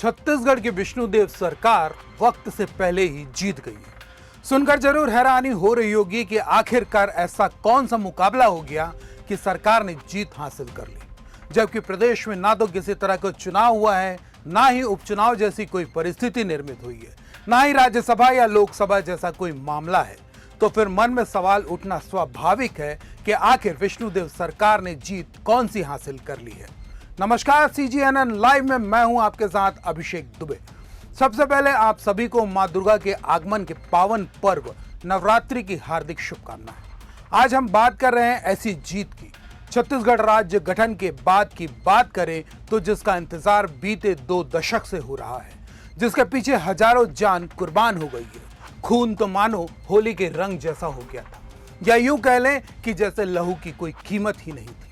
छत्तीसगढ़ की विष्णुदेव सरकार वक्त से पहले ही जीत गई है। सुनकर जरूर हैरानी हो रही होगी कि आखिरकार ऐसा कौन सा मुकाबला हो गया कि सरकार ने जीत हासिल कर ली, जबकि प्रदेश में ना तो किसी तरह का चुनाव हुआ है, ना ही उपचुनाव जैसी कोई परिस्थिति निर्मित हुई है, ना ही राज्यसभा या लोकसभा जैसा कोई मामला है। तो फिर मन में सवाल उठना स्वाभाविक है कि आखिर विष्णुदेव सरकार ने जीत कौन सी हासिल कर ली है। नमस्कार, CGNN लाइव में मैं हूं आपके साथ अभिषेक दुबे। सबसे पहले आप सभी को मां दुर्गा के आगमन के पावन पर्व नवरात्रि की हार्दिक शुभकामनाएं। आज हम बात कर रहे हैं ऐसी जीत की, छत्तीसगढ़ राज्य गठन के बाद की बात करें तो जिसका इंतजार बीते 2 दशक से हो रहा है, जिसके पीछे हजारों जान कुर्बान हो गई है। खून तो मानो होली के रंग जैसा हो गया था, या यूं कह लें कि जैसे लहू की कोई कीमत ही नहीं थी।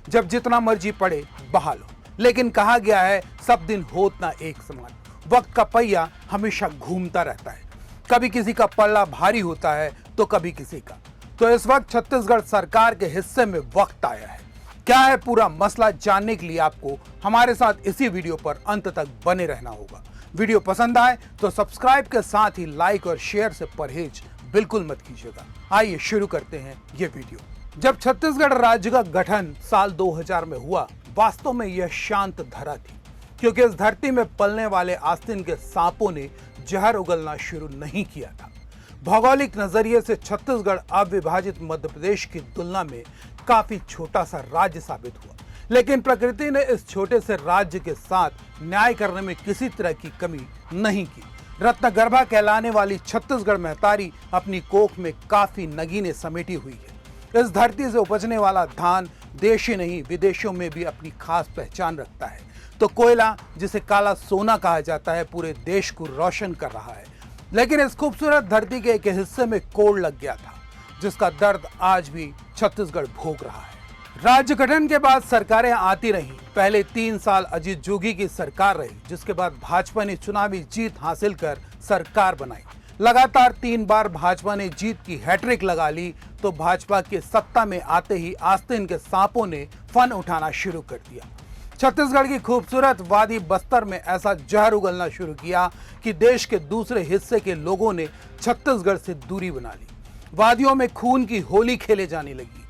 जब जितना मर्जी पड़े बहा लो, लेकिन कहा गया है सब दिन होत ना एक समान। वक्त का पहिया हमेशा घूमता रहता है, कभी किसी का पल्ला भारी होता है तो कभी किसी का। तो इस वक्त छत्तीसगढ़ सरकार के हिस्से में वक्त आया है। क्या है पूरा मसला, जानने के लिए आपको हमारे साथ इसी वीडियो पर अंत तक बने रहना होगा। वीडियो पसंद आए तो सब्सक्राइब के साथ ही लाइक और शेयर से परहेज बिल्कुल मत कीजिएगा। आइए शुरू करते हैं ये वीडियो। जब छत्तीसगढ़ राज्य का गठन साल 2000 में हुआ, वास्तव में यह शांत धरा थी, क्योंकि इस धरती में पलने वाले आस्तीन के सांपों ने जहर उगलना शुरू नहीं किया था। भौगोलिक नजरिए से छत्तीसगढ़ अविभाजित मध्य प्रदेश की तुलना में काफी छोटा सा राज्य साबित हुआ, लेकिन प्रकृति ने इस छोटे से राज्य के साथ न्याय करने में किसी तरह की कमी नहीं की। रत्नगर्भा कहलाने वाली छत्तीसगढ़ महतारी अपनी कोख में काफी नगीने समेटी हुई है। इस धरती से उपजने वाला धान देश ही नहीं विदेशों में भी अपनी खास पहचान रखता है। तो कोयला, जिसे काला सोना कहा जाता है, पूरे देश को रोशन कर रहा है। लेकिन इस खूबसूरत धरती के एक हिस्से में कोड़ लग गया था, जिसका दर्द आज भी छत्तीसगढ़ भोग रहा है। राज्य गठन के बाद सरकारें आती रहीं। पहले 3 साल अजीत जोगी की सरकार रही, जिसके बाद भाजपा ने चुनावी जीत हासिल कर सरकार बनाई। लगातार 3 बार भाजपा ने जीत की हैट्रिक लगा ली, तो भाजपा के सत्ता में आते ही आस्तीन के सांपों ने फन उठाना शुरू कर दिया। छत्तीसगढ़ की खूबसूरत वादी बस्तर में ऐसा जहर उगलना शुरू किया कि देश के दूसरे हिस्से के लोगों ने छत्तीसगढ़ से दूरी बना ली। वादियों में खून की होली खेले जाने लगी,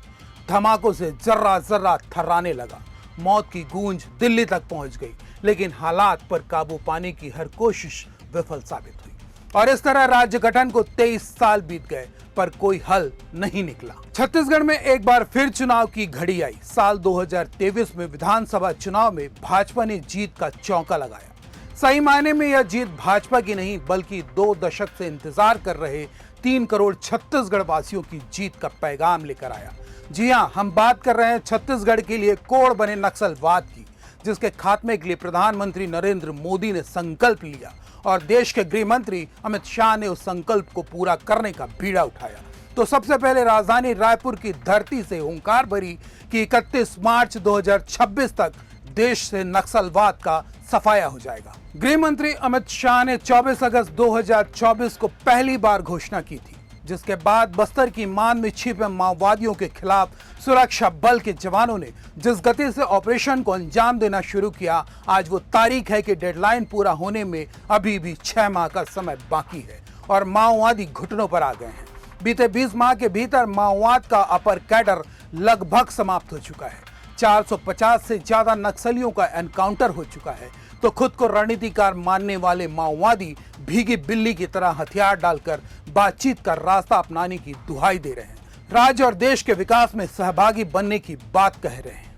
धमाकों से जर्रा जर्रा थर्राने लगा। मौत की गूंज दिल्ली तक पहुंच गई, लेकिन हालात पर काबू पाने की हर कोशिश विफल साबित हुई। और इस तरह राज्य गठन को 23 साल बीत गए, पर कोई हल नहीं निकला। छत्तीसगढ़ में एक बार फिर चुनाव की घड़ी आई। साल 2023 में विधानसभा चुनाव में भाजपा ने जीत का चौका लगाया। सही मायने में यह जीत भाजपा की नहीं, बल्कि 2 दशक से इंतजार कर रहे 3 करोड़ छत्तीसगढ़ वासियों की जीत का पैगाम लेकर आया। जी हां, हम बात कर रहे हैं छत्तीसगढ़ के लिए कोढ़ बने नक्सलवाद की, जिसके खात्मे के लिए प्रधानमंत्री नरेंद्र मोदी ने संकल्प लिया और देश के गृह मंत्री अमित शाह ने उस संकल्प को पूरा करने का बीड़ा उठाया। तो सबसे पहले राजधानी रायपुर की धरती से हुंकार भरी कि 31 मार्च 2026 तक देश से नक्सलवाद का सफाया हो जाएगा। गृह मंत्री अमित शाह ने 24 अगस्त 2024 को पहली बार घोषणा की थी, जिसके बाद बस्तर की मान में छिपे माओवादियों के खिलाफ सुरक्षा बल के जवानों ने जिस गति से ऑपरेशन को अंजाम देना शुरू किया, आज वो तारीख है कि डेडलाइन पूरा होने में अभी भी 6 माह का समय बाकी है और माओवादी घुटनों पर आ गए हैं। बीते 20 माह के भीतर माओवाद का अपर कैडर लगभग समाप्त हो चुका है। 450 से ज्यादा नक्सलियों का एनकाउंटर हो चुका है। तो खुद को रणनीतिकार मानने वाले माओवादी भीगी बिल्ली की तरह हथियार डालकर बातचीत का रास्ता अपनाने की दुहाई दे रहे हैं। राज्य और देश के विकास में सहभागी बनने की बात कह रहे हैं।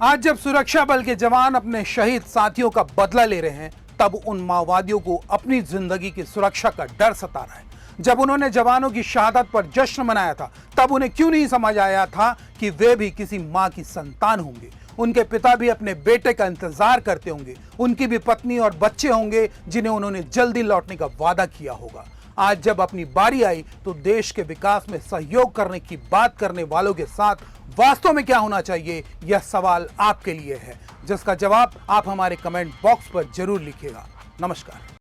आज जब सुरक्षा बल के जवान अपने शहीद साथियों का बदला ले रहे हैं, तब उन माओवादियों को अपनी जिंदगी की सुरक्षा का डर सता रहा है। जब उन्होंने जवानों की शहादत पर जश्न मनाया था, तब उन्हें क्यों नहीं समझ आया था कि वे भी किसी मां की संतान होंगे। उनके पिता भी अपने बेटे का इंतजार करते होंगे, उनकी भी पत्नी और बच्चे होंगे जिन्हें उन्होंने जल्दी लौटने का वादा किया होगा। आज जब अपनी बारी आई, तो देश के विकास में सहयोग करने की बात करने वालों के साथ वास्तव में क्या होना चाहिए, यह सवाल आपके लिए है, जिसका जवाब आप हमारे कमेंट बॉक्स पर जरूर लिखिएगा। नमस्कार।